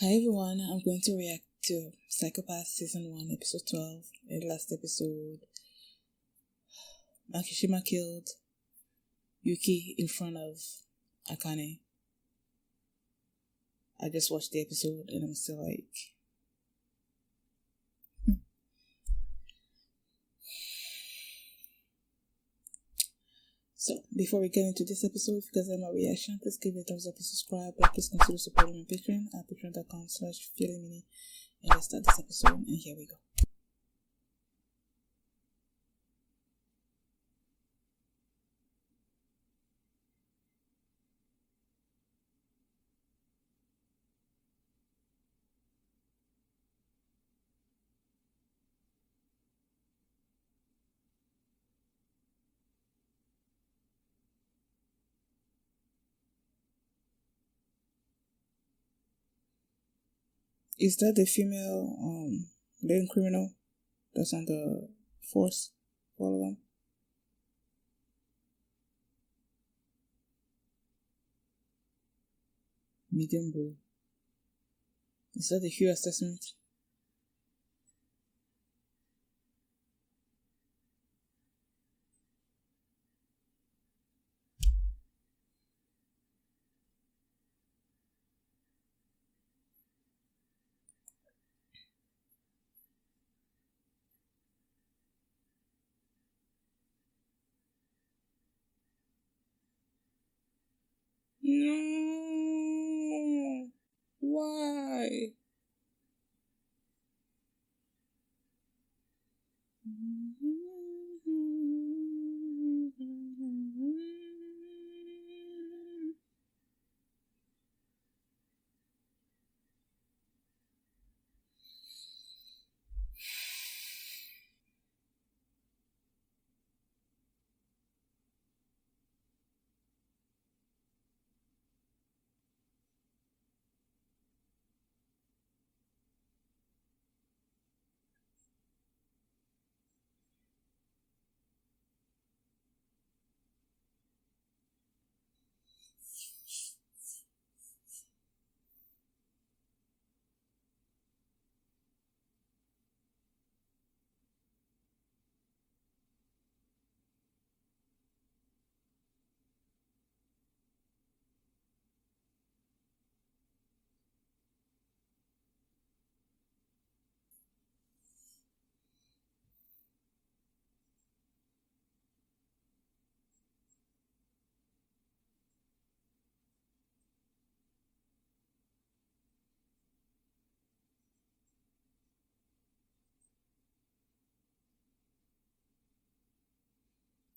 Hi everyone, I'm going to react to Psychopath Season 1, Episode 12. In the last episode, Makishima killed Yuki in front of Akane. I just watched the episode and I'm still like... So, before we get into this episode, if you guys like my reaction, please give it a thumbs up and subscribe, and please consider supporting my Patreon at patreon.com/feelingmini. And let's start this episode, and here we go. Is that the female lone criminal that's on the force? All of them? Medium blue. Is that the hue assessment? No. Why?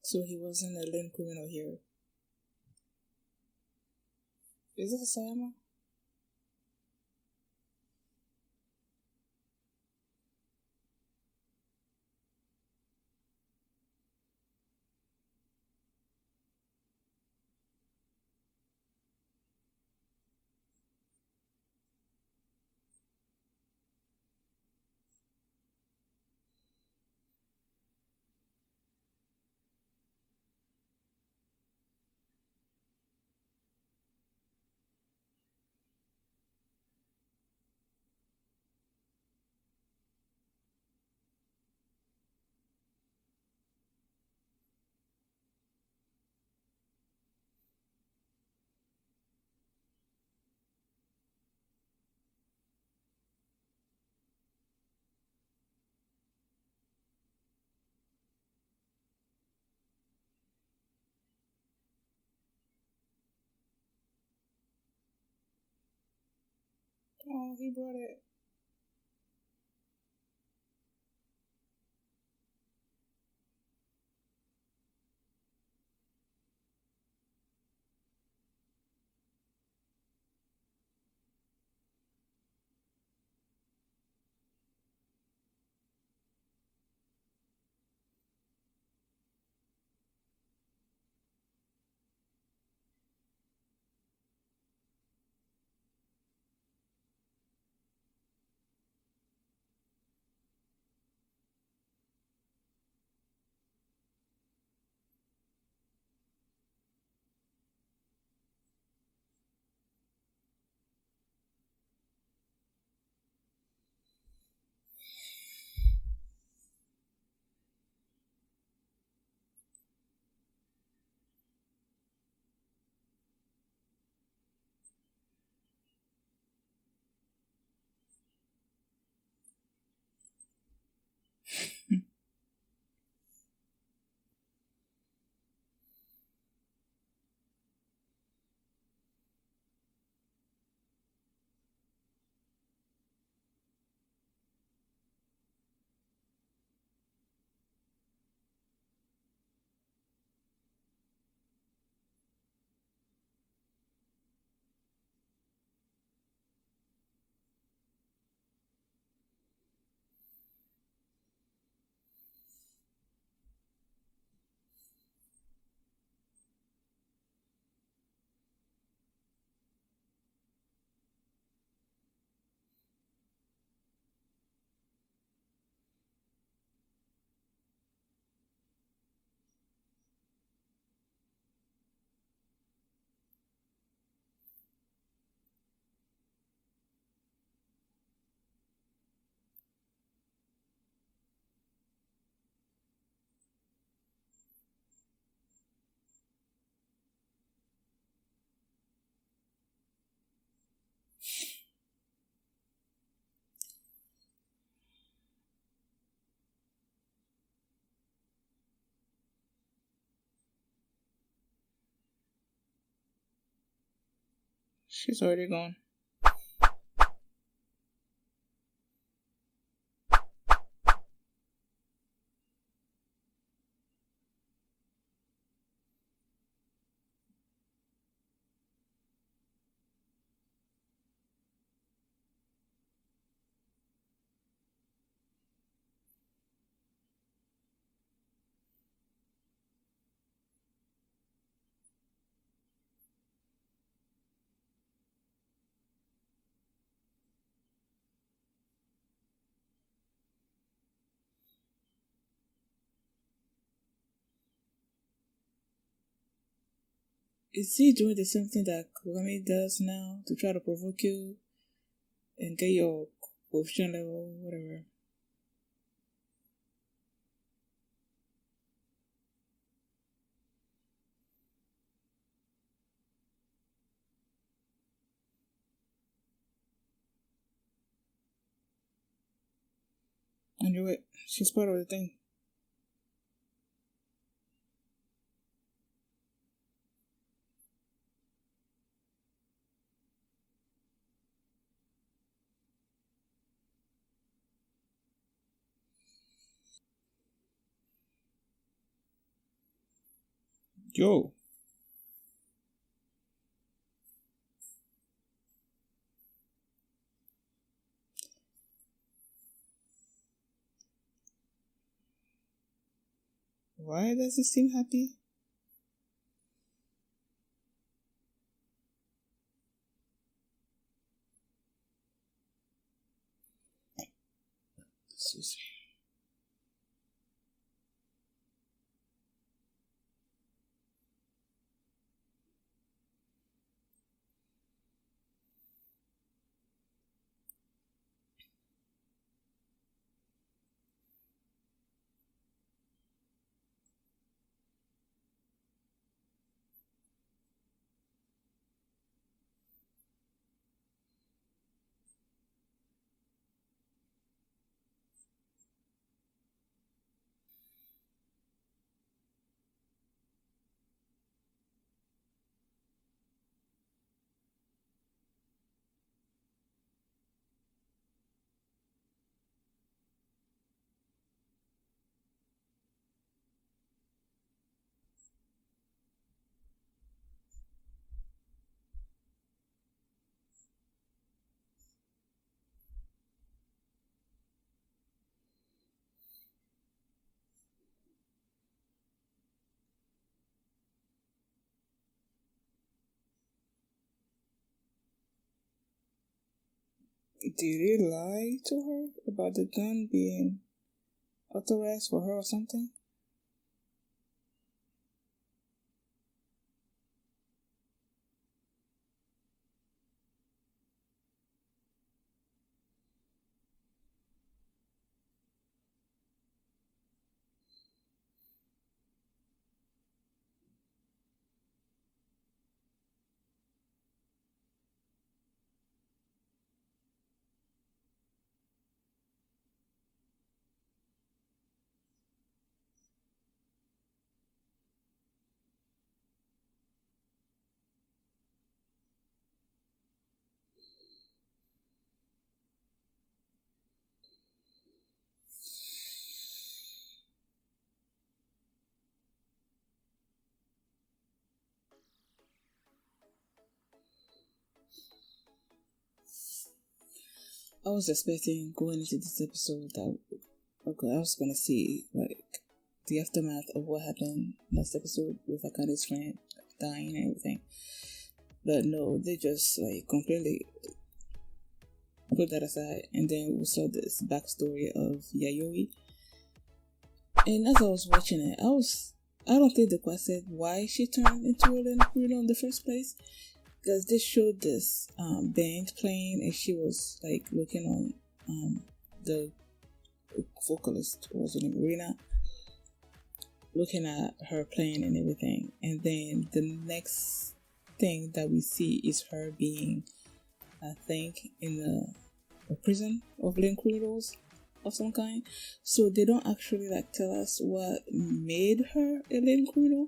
So he wasn't a lone criminal here. Is it a Sayama? Oh, he brought it. She's already gone. Is he doing the same thing that Kagami does now to try to provoke you and get your coefficient level, whatever? And you're right, she's part of the thing. Yo. Why does he seem happy? Excuse me. Did he lie to her about the gun being authorized for her or something? I was expecting going into this episode that I was gonna see like the aftermath of what happened last episode with Akane's friend dying and everything. But no, they just like completely put that aside, and then we saw this backstory of Yayoi. And as I was watching it, I don't think the quite said why she turned into a little Bruno in the first place. Because they showed this band playing, and she was like looking on the vocalist, what was her name, Rina, looking at her playing and everything. And then the next thing that we see is her being, I think, in a prison of lane criminals of some kind. So they don't actually like tell us what made her a lane criminal.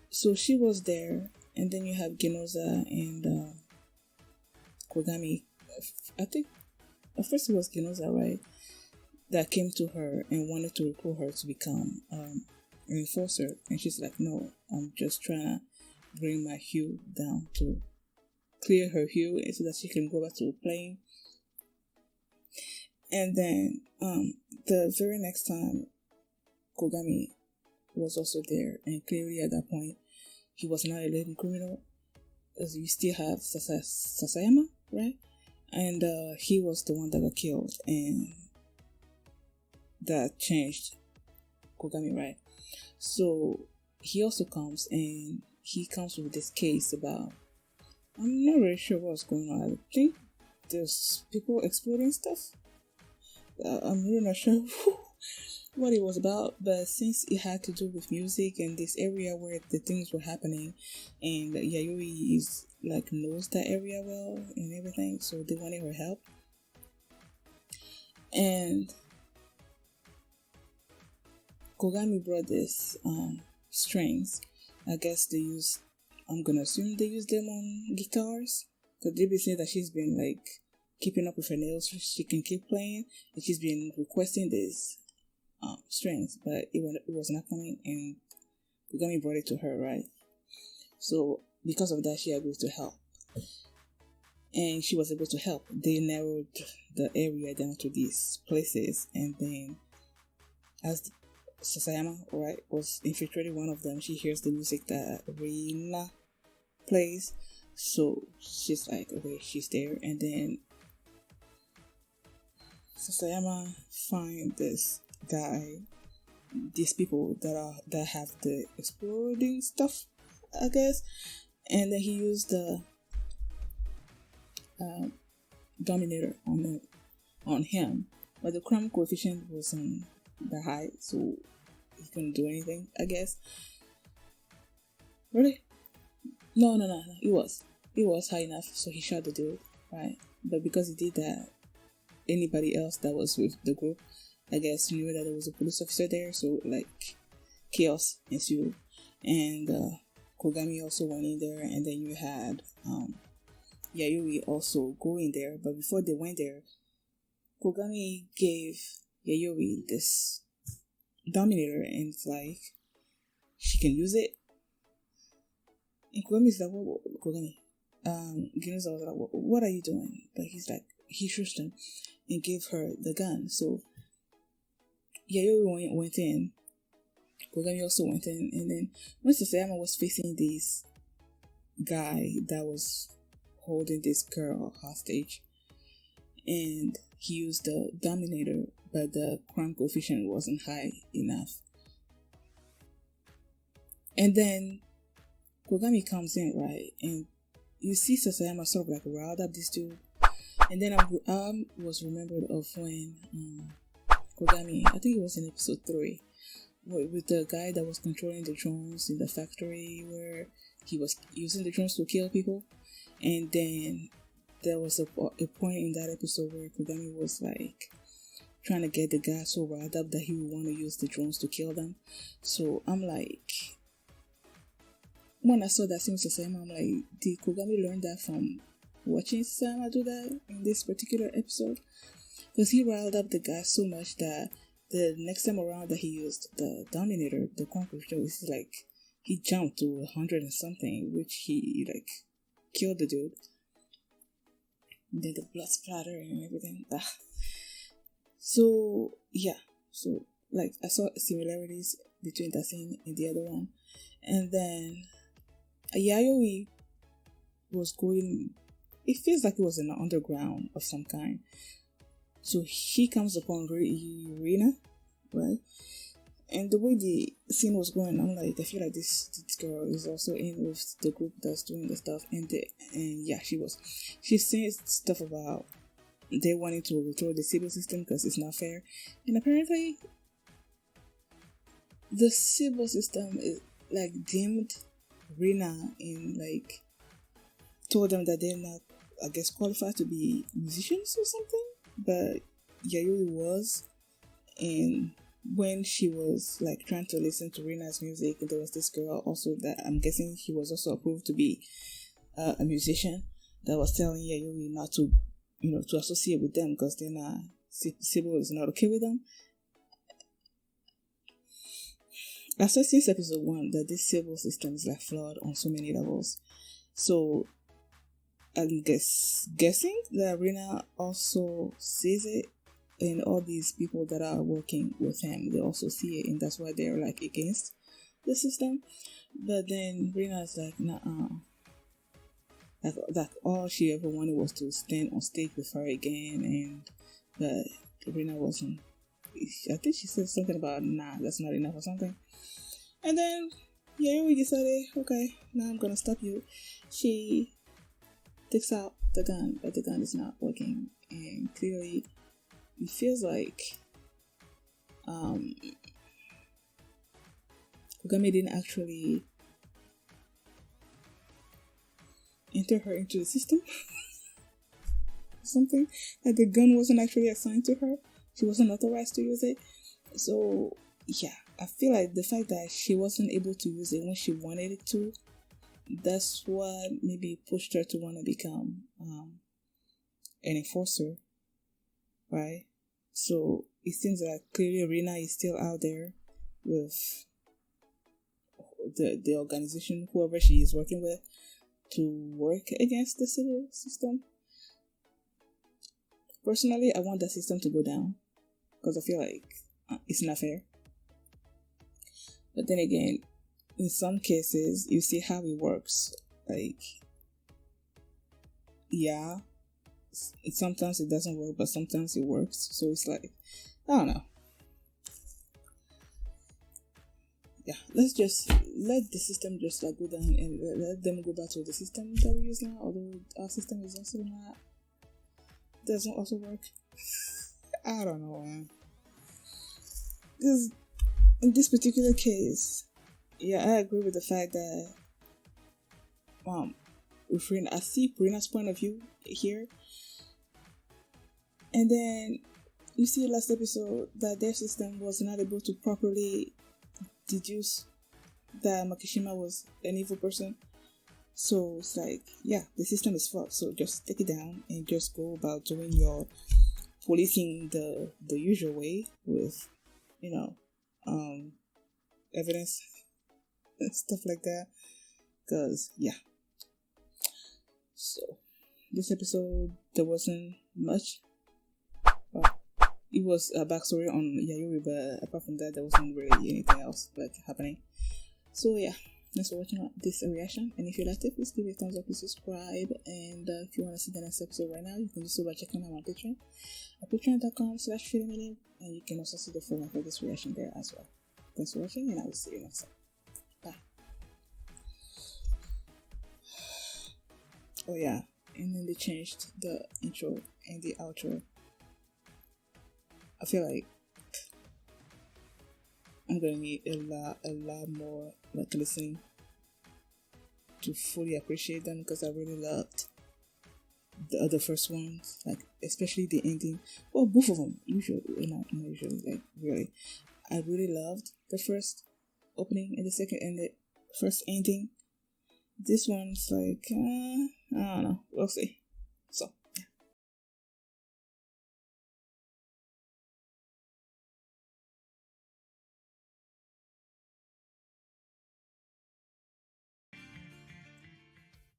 So she was there. And then you have Genoza and Kogami, I think at first it was Ginoza, right? That came to her and wanted to recruit her to become an enforcer. And she's like, no, I'm just trying to bring my hue down to clear her hue so that she can go back to playing. And then the very next time, Kogami was also there, and clearly at that point, he was not a leading criminal, as you still have Sasayama, right? And he was the one that got killed, and that changed Kogami, right? So he also comes, and he comes with this case about, I'm not really sure what's going on. I think there's people exploding stuff. I'm really not sure what it was about, but since it had to do with music and this area where the things were happening, and Yayoi is like knows that area well and everything, so they wanted her help. And Kogami brought this strings. I guess I'm gonna assume they use them on guitars, because they've been saying that she's been like keeping up with her nails so she can keep playing, and she's been requesting this strings, but it was not coming, and Kogami brought it to her, right? So because of that, she agreed to help, and she was able to help. They narrowed the area down to these places, and then as Sasayama, right, was infiltrating one of them, she hears the music that Rina plays, so she's like, okay, she's there. And then Sasayama find this guy, these people that have the exploding stuff, I guess, and then he used the Dominator on him, but the crime coefficient wasn't that high, so he couldn't do anything, I guess. Really? No, it was high enough, so he shot the dude, right? But because he did that, anybody else that was with the group, I guess, knew that there was a police officer there, so like chaos ensued. And Kogami also went in there, and then you had Yayoi also go in there. But before they went there, Kogami gave Yayoi this Dominator, and it's like she can use it. And Kogami's like, what Kogami? Ginoza was like, what are you doing? But he's like, he shushed him and gave her the gun. So Yayoi went in. Kogami also went in, and then when Sasayama was facing this guy that was holding this girl hostage, and he used the Dominator, but the crime coefficient wasn't high enough. And then Kogami comes in, right, and you see Sasayama sort of like riled up this dude. And then I was remembered of when Kogami, I think it was in episode 3, with the guy that was controlling the drones in the factory, where he was using the drones to kill people. And then there was a point in that episode where Kogami was like trying to get the guy so riled up that he would want to use the drones to kill them. So I'm like, when I saw that scene with Sasayama, I'm like, did Kogami learn that from watching Sasayama do that in this particular episode? Because he riled up the guy so much that the next time around that he used the Dominator, the Conqueror, was like, he jumped to 100 and something, which he like killed the dude. And then the blood splatter and everything. So yeah, so like I saw similarities between that scene and the other one. And then Yayoi was going, it feels like it was in an underground of some kind. So he comes upon Rina, right? And the way the scene was going, I'm like, I feel like this girl is also in with the group that's doing the stuff. And yeah, she's saying stuff about they wanting to overthrow the civil system because it's not fair. And apparently the civil system is like deemed Rina and like told them that they're not, I guess, qualified to be musicians or something. But Yayoi was, and when she was like trying to listen to Rina's music, there was this girl also that I'm guessing she was also approved to be a musician, that was telling Yayoi not to, to associate with them because they're not, Sybil is not okay with them. I said since episode 1 that this Sybil system is like flawed on so many levels. So I'm guessing that Rina also sees it, and all these people that are working with him, they also see it, and that's why they're like against the system. But then Rina's like, nah, like all she ever wanted was to stand on stage with her again, and but Rina wasn't. I think she said something about, nah, that's not enough or something. And then Yayoi decided, okay, now I'm gonna stop you. She takes out the gun, but the gun is not working, and clearly it feels like Kagami didn't actually enter her into the system. Something like the gun wasn't actually assigned to her. She wasn't authorized to use it. So yeah, I feel like the fact that she wasn't able to use it when she wanted it to, that's what maybe pushed her to want to become an enforcer, right? So it seems like clearly Rina is still out there with the organization, whoever she is working with, to work against the civil system. Personally, I want that system to go down because I feel like it's not fair. But then again, in some cases, you see how it works. Like, yeah, sometimes it doesn't work, but sometimes it works. So it's like, I don't know. Yeah, let's just let the system just like go down and let them go back to the system that we use now. Although our system is also not, doesn't also work. I don't know, man. Because in this particular case, yeah, I agree with the fact that with Rina, I see Rina's point of view here. And then you see last episode that their system was not able to properly deduce that Makishima was an evil person. So it's like, yeah, the system is flawed. So just take it down and just go about doing your policing the usual way with, evidence and stuff like that. Because, yeah. So, this episode, there wasn't much. It was a backstory on Yayoi, but apart from that, there wasn't really anything else like happening. So, yeah. Thanks for watching this reaction, and if you liked it, please give it a thumbs up, please subscribe, and if you want to see the next episode right now, you can do so by checking out my Patreon at patreon.com/freedommedia, and you can also see the full length of this reaction there as well. Thanks for watching, and I will see you next time. Bye. Oh yeah, and then they changed the intro and the outro. I feel like I'm gonna need a lot more like listening to fully appreciate them, because I really loved the other first ones, like especially the ending. Well, both of them usually, not usually, like really. I really loved the first opening and the second and the first ending. This one's like I don't know. We'll see. So.